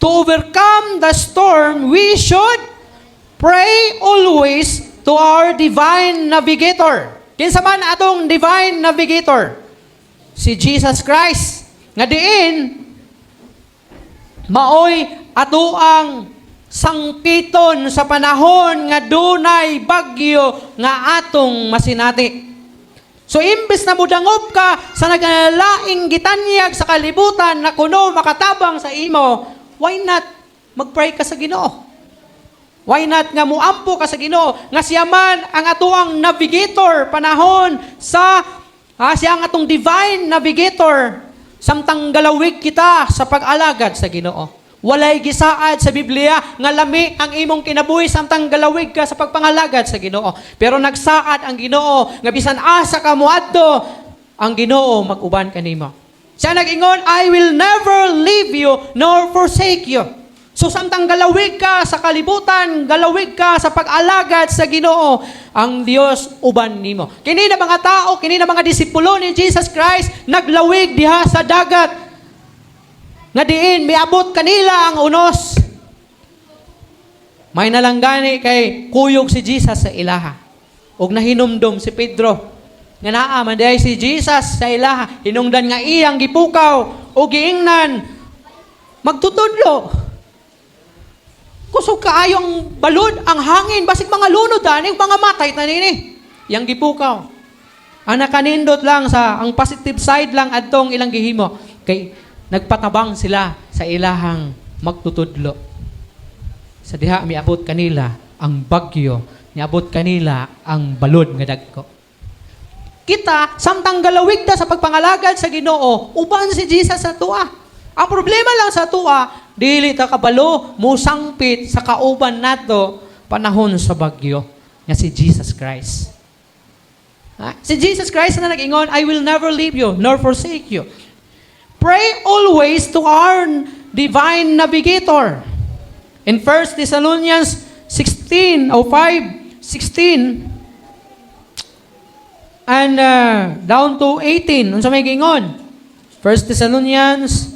To overcome the storm, we should pray always to our divine navigator. Kinsa man atong divine navigator? Si Jesus Christ. Nga diin, maoy ato ang sangpiton sa panahon nga dunay bagyo nga atong masinati. So, imbes na mudangop ka sa nagnalaing gitanyag sa kalibutan na kuno makatabang sa imo, why not mag-pray ka sa Ginoo? Why not nga muampo ka sa Ginoo? Nga siya man ang atuang navigator panahon sa siya ang atong divine navigator samtang galawig kita sa pag-alagad sa Ginoo. Walay gisaad sa Biblia nga lami ang imong kinabuhi samtang galawig ka sa pagpangalagad sa Ginoo. Pero nagsaad ang Ginoo nga bisan asa ka moadto, ang Ginoo mag-uban kanimo. Siya nag-ingon, I will never leave you nor forsake you. So samtang galawig ka sa kalibutan, galawig ka sa pag-alagad sa Ginoo, ang Dios uban nimo. Kini na mga tao, kini na mga disipulo ni Jesus Christ naglawig diha sa dagat. Nga diin, miabot kanila ang unos. May nalanggani kay kuyog si Jesus sa ilaha. Og nahinumdom si Pedro. Nga naaman diay si Jesus sa ilaha. Hinungdan nga iyang gipukaw. O giingnan, magtutudlo. Kusog kaayo ang balod, ang hangin. Basig mga lunod, mga matay na nini. Yang gipukaw. Ang nakanindot lang ang positive side lang adtong ilang gihimo. Kay nagpatabang sila sa ilahang magtutudlo. Sa diha miabot kanila ang bagyo, miabot kanila ang balod nga dagko. Kita samtang galawig ta sa pagpangalagad sa Ginoo, uban si Jesus sa tuwa. Ang problema lang sa tuwa, dili ta kabalo musangpit sa kauban nato panahon sa bagyo nga si Jesus Christ. Si Jesus Christ na nag-ingon, I will never leave you nor forsake you. Pray always to our divine navigator. In 1 Thessalonians 16, 16, and down to 18. Unsa may gingon? 1 Thessalonians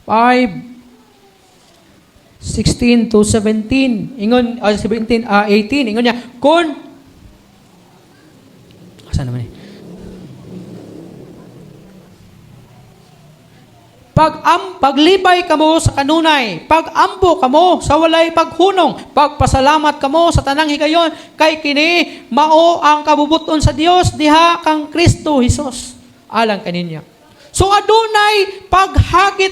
5, 16 to 17. Ingon, 18. Ingon niya, saan naman eh? Paglibay kamo sa kanunay, pagampo kamo sa walay paghunong, pagpasalamat kamo sa tanang higayon, kay kini mao ang kabubuton sa Dios diha kang Kristo Jesus alang kaninya. So adunay paghagit